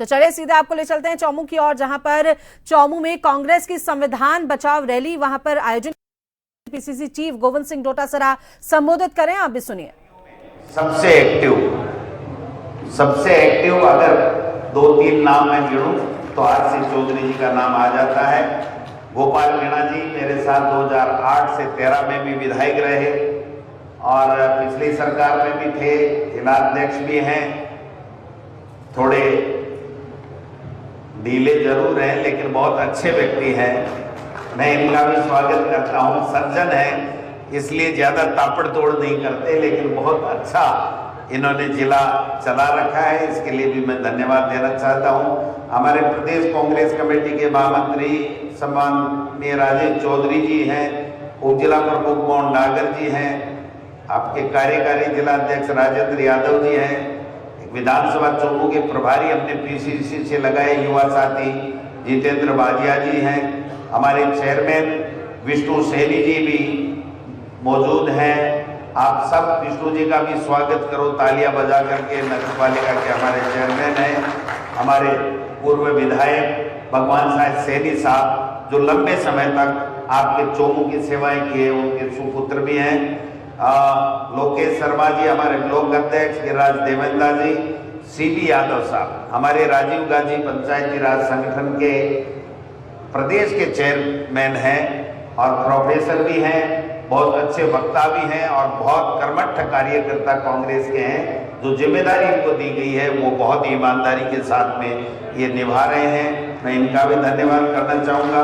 तो चलिए सीधे आपको ले चलते हैं चौमू की ओर, जहां पर चौमू में कांग्रेस की संविधान बचाओ रैली वहां पर आयोजन पीसीसी चीफ गोविंद सिंह डोटासरा संबोधित करें, आप भी सुनिए। सबसे एक्टिव अगर 2-3 नाम मैं गिनूं तो आरसी चौधरी जी का नाम आ जाता है। गोपाल मीणा जी मेरे साथ 2008 से 13 में भी विधायक रहे और पिछली सरकार में भी थे, जिलाध्यक्ष भी हैं। थोड़े ढीले जरूर हैं लेकिन बहुत अच्छे व्यक्ति हैं, मैं इनका भी स्वागत करता हूं। सज्जन हैं इसलिए ज्यादा तापड़ तोड़ नहीं करते, लेकिन बहुत अच्छा इन्होंने जिला चला रखा है, इसके लिए भी मैं धन्यवाद देना चाहता हूं। हमारे प्रदेश कांग्रेस कमेटी के महामंत्री सम्माननीय राजेश चौधरी जी हैं, उप जिला प्रमुख मोहन डागर जी हैं, आपके कार्यकारी जिला अध्यक्ष राजेंद्र यादव जी हैं, विधानसभा चौमू के प्रभारी हमने पीसीसी से लगाए युवा साथी जितेंद्र बाजिया जी हैं, हमारे चेयरमैन विष्णु सैनी जी भी मौजूद हैं। आप सब विष्णु जी का भी स्वागत करो तालियां बजा करके। नगर पालिका के हमारे चेयरमैन हैं, हमारे पूर्व विधायक भगवान साहब सैनी साहब जो लंबे समय तक आपके चौमू की सेवाएं किए, उनके सुपुत्र भी हैं। लोकेश शर्मा जी हमारे ब्लॉक अध्यक्ष, गिरिराज देवेंद्र जी, सीबी यादव साहब हमारे राजीव गांधी पंचायती राज संगठन के प्रदेश के चेयरमैन हैं और प्रोफेसर भी हैं, बहुत अच्छे वक्ता भी हैं और बहुत कर्मठ कार्यकर्ता कांग्रेस के हैं। जो जिम्मेदारी इनको दी गई है वो बहुत ईमानदारी के साथ में ये निभा रहे हैं, मैं इनका भी धन्यवाद करना चाहूँगा।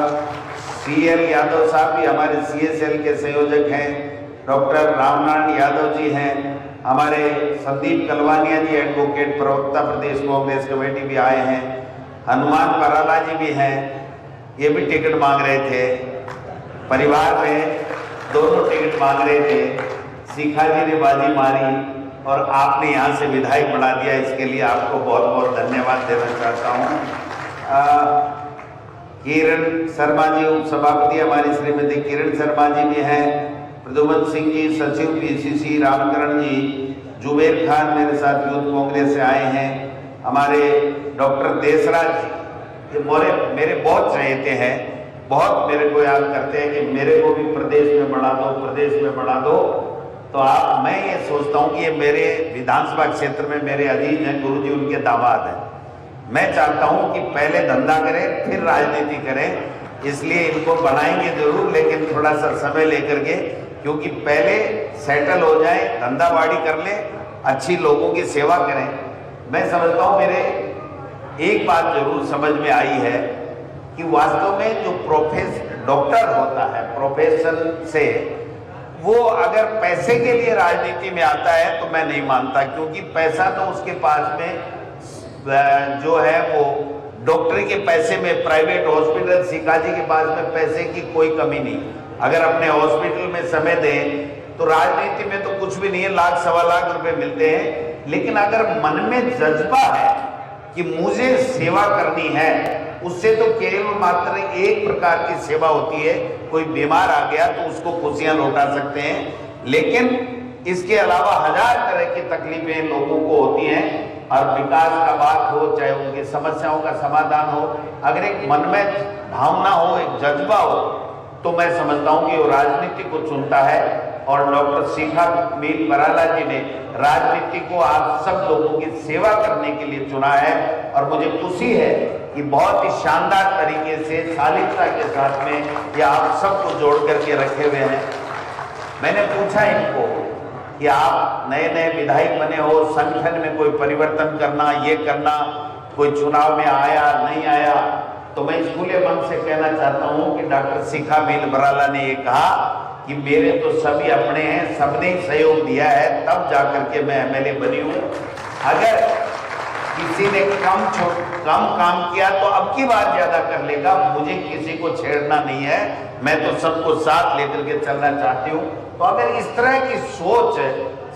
CL यादव साहब भी हमारे CSL के संयोजक हैं, डॉक्टर रामनारायण यादव जी हैं, हमारे संदीप कलवानिया जी एडवोकेट प्रवक्ता प्रदेश कांग्रेस कमेटी भी आए हैं, हनुमान बराला जी भी हैं, ये भी टिकट मांग रहे थे, परिवार में दोनों टिकट मांग रहे थे, शिखा जी ने बाजी मारी और आपने यहाँ से विधायक बना दिया, इसके लिए आपको बहुत बहुत धन्यवाद देना चाहता हूँ। किरण शर्मा जी उप सभापति हमारी श्रीमती किरण शर्मा जी भी हैं, प्रद्युमन सिंह जी सचिव पीसीसी, रामकरण जी, जुबेर खान मेरे साथ यूथ कांग्रेस से आए हैं, हमारे डॉक्टर देसराज जी ये मेरे बहुत चाहते हैं, बहुत मेरे को याद करते हैं कि मेरे को भी प्रदेश में बढ़ा दो, प्रदेश में बढ़ा दो। तो आप मैं ये सोचता हूँ कि ये मेरे विधानसभा क्षेत्र में मेरे अजीज हैं, गुरुजी उनके दामाद हैं। मैं चाहता हूँ कि पहले धंधा करें फिर राजनीति करें, इसलिए इनको बनाएंगे जरूर लेकिन थोड़ा सा समय लेकर के, क्योंकि पहले सेटल हो जाए, धंधा बाड़ी कर ले, अच्छी लोगों की सेवा करें। मैं समझता हूँ मेरे एक बात जरूर समझ में आई है कि वास्तव में जो डॉक्टर होता है प्रोफेशन से, वो अगर पैसे के लिए राजनीति में आता है तो मैं नहीं मानता, क्योंकि पैसा तो उसके पास में जो है वो डॉक्टरी के पैसे में, प्राइवेट हॉस्पिटल शिखा जी के पास में पैसे की कोई कमी नहीं, अगर अपने हॉस्पिटल में समय दें तो राजनीति में तो कुछ भी नहीं है, लाख सवा लाख रुपए मिलते हैं। लेकिन अगर मन में जज्बा है कि मुझे सेवा करनी है, उससे तो केवल मात्र एक प्रकार की सेवा होती है, कोई बीमार आ गया तो उसको खुशियां लौटा सकते हैं, लेकिन इसके अलावा हजार तरह की तकलीफें लोगों को होती हैं और विकास का बात हो, चाहे उनकी समस्याओं का समाधान हो, अगर एक मन में भावना हो, एक जज्बा हो, तो मैं समझता हूं कि वो राजनीति को चुनता है। और डॉक्टर शिखा मील बराला जी ने राजनीति को आप सब लोगों की सेवा करने के लिए चुना है और मुझे खुशी है कि बहुत ही शानदार तरीके से शालीनता के साथ में ये आप सबको जोड़ करके रखे हुए हैं। मैंने पूछा इनको कि आप नए नए विधायक बने हो, संगठन में कोई परिवर्तन करना, ये करना, कोई चुनाव में आया नहीं आया, तो मैं इस खुले मन से कहना चाहता हूं कि डॉक्टर शिखा मील बराला ने ये कहा कि मेरे तो सभी अपने हैं, सबने सहयोग दिया है तब जाकर के मैं MLA बनी हूं। अगर किसी ने कम काम किया तो अब की बार ज्यादा कर लेगा, मुझे किसी को छेड़ना नहीं है, मैं तो सबको साथ लेकर के चलना चाहती हूँ। तो अगर इस तरह की सोच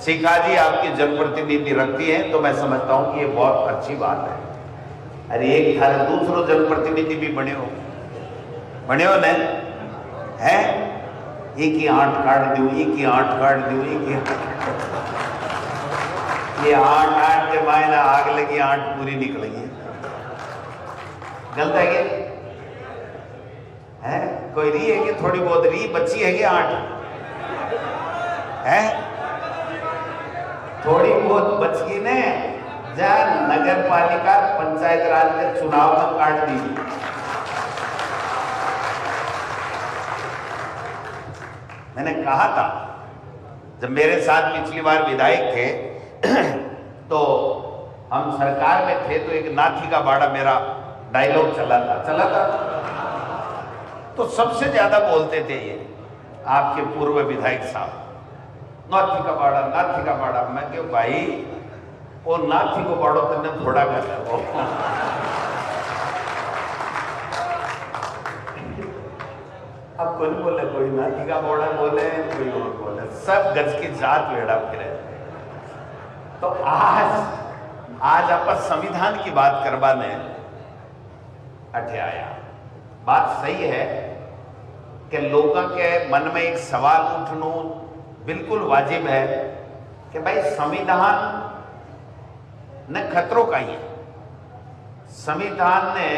शिखा जी आपकी जनप्रतिनिधि रखती है तो मैं समझता हूँ कि ये बहुत अच्छी बात है। अरे एक थारे दूसरो जनप्रतिनिधि भी बने हो न है, एक ही आंट काट दू, एक ही आंट काट दू, एक ही ये आंट के मायने आग लगी, आंट पूरी निकलेगी। गलत है क्या? है कोई री है कि थोड़ी बहुत री बच्ची है कि 8 है? थोड़ी बहुत बच गई ने जहां नगर पालिका पंचायत राज के चुनाव में काट दी। मैंने कहा था जब मेरे साथ पिछली बार विधायक थे तो हम सरकार में थे तो एक नाथी का बाड़ा मेरा डायलॉग चला था तो सबसे ज्यादा बोलते थे ये आपके पूर्व विधायक साहब, नाथी का बाड़ा। मैं क्यों भाई वो नाथी को बाड़ो तुमने थोड़ा कर वो अब कोई बोले, कोई नाथी का बाड़ा बोले, कोई और बोले, सब गज की जात वेड़ा फिरे। तो आज आप संविधान की बात करवाने अठे आया। बात सही है कि लोगों के मन में एक सवाल उठना बिल्कुल वाजिब है कि भाई संविधान ने खतरों का ही है, संविधान ने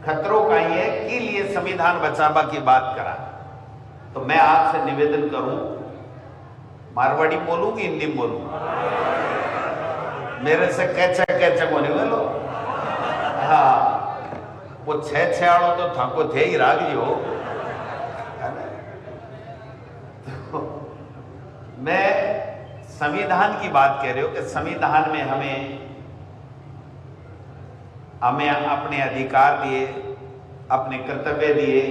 खतरों का ही है के लिए संविधान बचावा की बात करा। तो मैं आपसे निवेदन करूं, मारवाड़ी बोलूं कि हिंदी बोलूं? मेरे से कैचा होने वालो। हाँ वो छह आड़ो तो थाको थे ही राग हो। तो मैं संविधान की बात कह रही हूं कि संविधान में हमें अपने अधिकार दिए, अपने कर्तव्य दिए,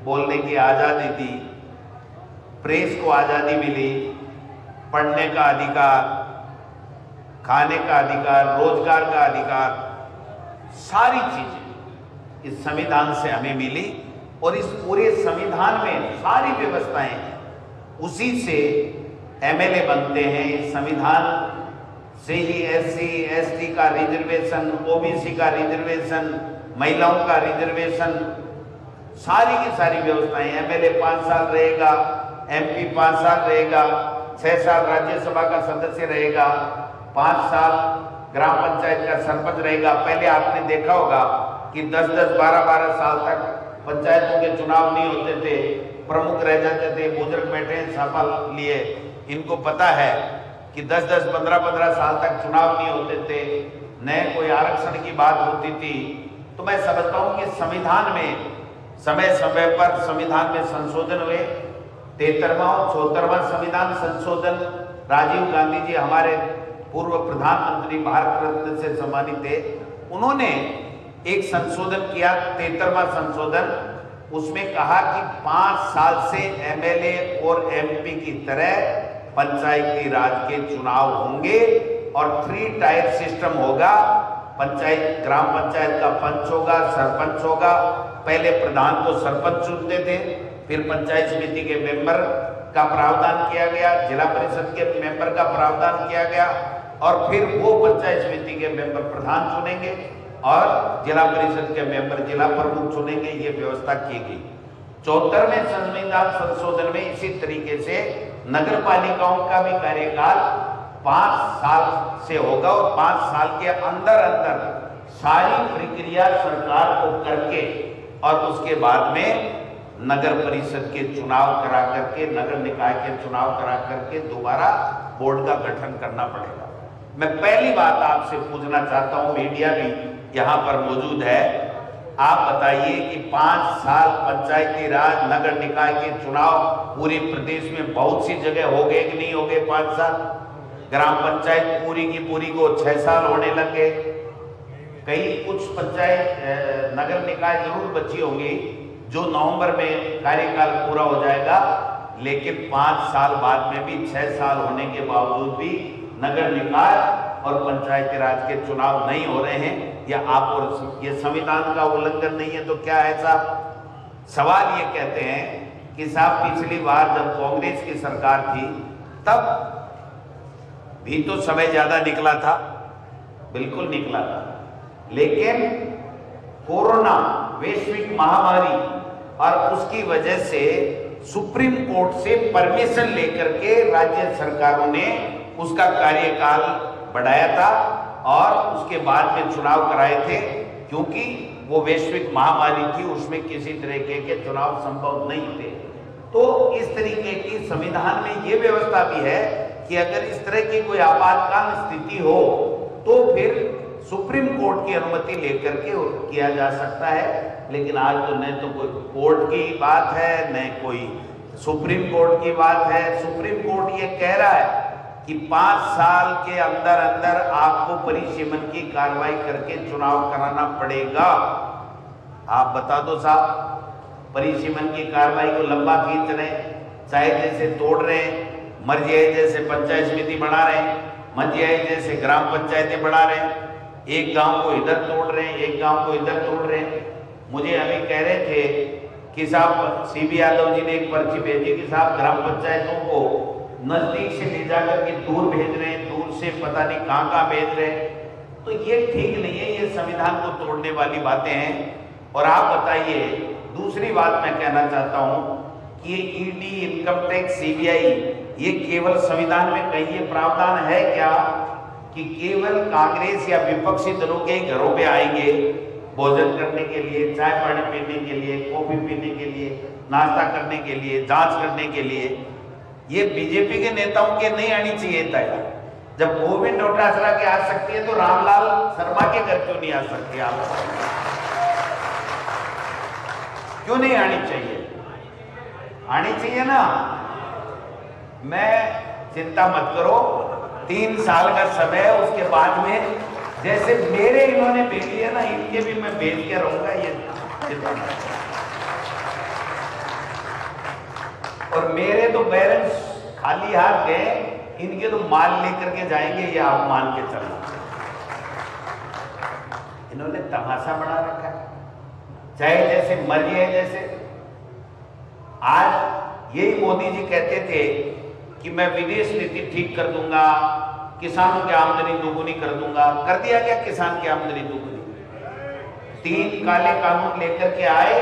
बोलने की आजादी दी, प्रेस को आजादी मिली, पढ़ने का अधिकार, खाने का अधिकार, रोजगार का अधिकार, सारी चीजें इस संविधान से हमें मिली। और इस पूरे संविधान में सारी व्यवस्थाएं हैं, उसी से एमएलए बनते हैं। इस संविधान से ही SC ST का रिजर्वेशन, OBC का रिजर्वेशन, महिलाओं का रिजर्वेशन, सारी की सारी व्यवस्थाएं। एमएलए 5 साल रहेगा, MP 5 साल रहेगा, 6 साल राज्यसभा का सदस्य रहेगा, 5 साल ग्राम पंचायत का सरपंच रहेगा। पहले आपने देखा होगा कि 10-10, 12-12 साल तक पंचायतों के चुनाव नहीं होते थे, प्रमुख रह जाते थे, बुजुर्ग बैठे हैं सफल लिए, इनको पता है कि 10-10, 15-15 साल तक चुनाव नहीं होते थे, नए कोई आरक्षण की बात होती थी। तो मैं समझता हूं कि संविधान में समय समय पर संविधान में संशोधन हुए। 73वां 74वां संविधान संशोधन, राजीव गांधी जी हमारे पूर्व प्रधानमंत्री, भारत रत्न से सम्मानित थे, उन्होंने एक संशोधन किया, 73वां संशोधन। उसमें कहा कि 5 साल से MLA और MP की तरह पंचायती राज के चुनाव होंगे और 3 टायर सिस्टम होगा। पंचायत, ग्राम पंचायत का पंच होगा, सरपंच होगा। पहले प्रधान को सरपंच चुनते थे, फिर पंचायत समिति के मेंबर का प्रावधान किया गया, जिला परिषद के मेंबर का प्रावधान किया गया, और फिर वो पंचायत समिति के मेंबर प्रधान चुनेंगे और जिला परिषद के मेंबर जिला प्रमुख चुनेंगे। ये व्यवस्था की गई। 74वें संविधान संशोधन में इसी तरीके से नगर पालिकाओं का भी कार्यकाल 5 साल से होगा और 5 साल के अंदर सारी प्रक्रिया सरकार को करके और उसके बाद में नगर परिषद के चुनाव करा करके, नगर निकाय के चुनाव करा करके दोबारा बोर्ड का गठन करना पड़ेगा। मैं पहली बात आपसे पूछना चाहता हूं, मीडिया भी यहां पर मौजूद है, आप बताइए कि 5 साल पंचायती राज नगर निकाय के चुनाव पूरे प्रदेश में बहुत सी जगह हो गए कि नहीं हो गए? 5 साल। ग्राम पंचायत पूरी की पूरी को 6 साल होने लगे। कई कुछ पंचायत नगर निकाय जरूर बची होंगी जो नवंबर में कार्यकाल पूरा हो जाएगा, लेकिन 5 साल बाद में भी 6 साल होने के बावजूद भी नगर निकाय और पंचायती राज के चुनाव नहीं हो रहे हैं। या आप और ये संविधान का उल्लंघन नहीं है तो क्या है साहब? सवाल ये कहते हैं कि साहब पिछली बार जब कांग्रेस की सरकार थी तब भी तो समय ज्यादा निकला था, बिल्कुल निकला था, लेकिन कोरोना वैश्विक महामारी और उसकी वजह से सुप्रीम कोर्ट से परमिशन लेकर के राज्य सरकारों ने उसका कार्यकाल बढ़ाया था और उसके बाद में चुनाव कराए थे, क्योंकि वो वैश्विक महामारी थी, उसमें किसी तरीके के चुनाव संभव नहीं थे। तो इस तरीके की संविधान में ये व्यवस्था भी है कि अगर इस तरह की कोई आपातकाल स्थिति हो तो फिर सुप्रीम कोर्ट की अनुमति लेकर के किया जा सकता है। लेकिन आज तो न तो कोई कोर्ट की बात है, न कोई सुप्रीम कोर्ट की बात है। सुप्रीम कोर्ट ये कह रहा है कि 5 साल के अंदर अंदर आपको परिसीमन की कार्रवाई करके चुनाव कराना पड़ेगा। आप बता दो साहब, परिसीमन की कार्रवाई को लंबा खींच रहे, चाहे जैसे तोड़ रहे, मर्जी है जैसे पंचायत समिति बना रहे, मर्जी है जैसे ग्राम पंचायतें बना रहे, एक गांव को इधर तोड़ रहे हैं, एक गांव को इधर तोड़ रहे हैं। मुझे अभी कह रहे थे कि साहब सीबी यादव जी ने एक पर्ची भेजी कि साहब ग्राम पंचायतों को नजदीक से ले जाकर के दूर भेज रहे हैं, दूर से पता नहीं कहाँ भेज रहे हैं। तो ये ठीक नहीं है, ये संविधान को तोड़ने वाली बातें हैं। और आप बताइए, दूसरी बात मैं कहना चाहता हूं कि ये ईडी, इनकम टैक्स, सीबीआई, ये केवल संविधान में कहीं ये प्रावधान है क्या कि केवल कांग्रेस या विपक्षी दलों के घरों पे आएंगे भोजन करने के लिए, चाय पानी पीने के लिए, कॉफी पीने के लिए, नाश्ता करने के लिए, जांच करने के लिए? ये बीजेपी के नेताओं के नहीं आनी चाहिए था। जब गोविंद डोटासरा के आ सकती है तो रामलाल शर्मा के घर क्यों नहीं आ सकती? आप क्यों नहीं आनी चाहिए? आनी चाहिए ना। मैं चिंता मत करो, 3 साल का समय है, उसके बाद में जैसे मेरे इन्होंने भेज दिया ना, इनके भी मैं भेज के रहूंगा। ये और मेरे तो पेरेंट्स खाली हाथ गए, इनके तो माल लेकर के जाएंगे, ये आप मान के चलो। इन्होंने तमाशा बना रखा है, चाहे जैसे मर्जी है जैसे। आज यही मोदी जी कहते थे कि मैं विदेश नीति ठीक कर दूंगा, किसानों की आमदनी दोगुनी कर दूंगा। कर दिया क्या किसान की आमदनी दोगुनी? 3 काले कानून लेकर के आए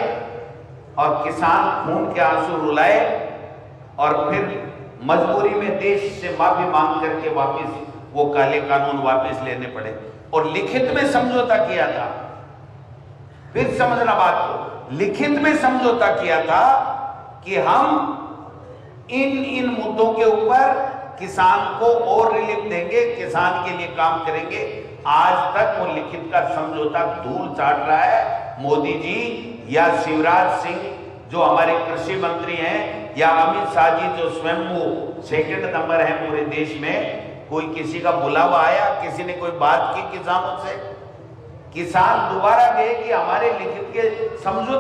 और किसान खून के आंसू रुलाए और फिर मजबूरी में देश से माफी मांग करके वापस वो काले कानून वापस लेने पड़े। और लिखित में समझौता किया था, फिर समझना बात को, लिखित में समझौता किया था कि हम इन मुद्दों के ऊपर किसान को और रिलीफ देंगे, किसान के लिए काम करेंगे। आज तक वो लिखित का समझौता धूल चाट रहा है। मोदी जी या शिवराज सिंह जो हमारे कृषि मंत्री हैं, या अमित शाह जी जो स्वयं वो 2nd नंबर है पूरे देश में, कोई किसी का बुलावा आया, किसी ने कोई बात की किसानों से? किसान दोबारा गए कि हमारे लिखित के समझौते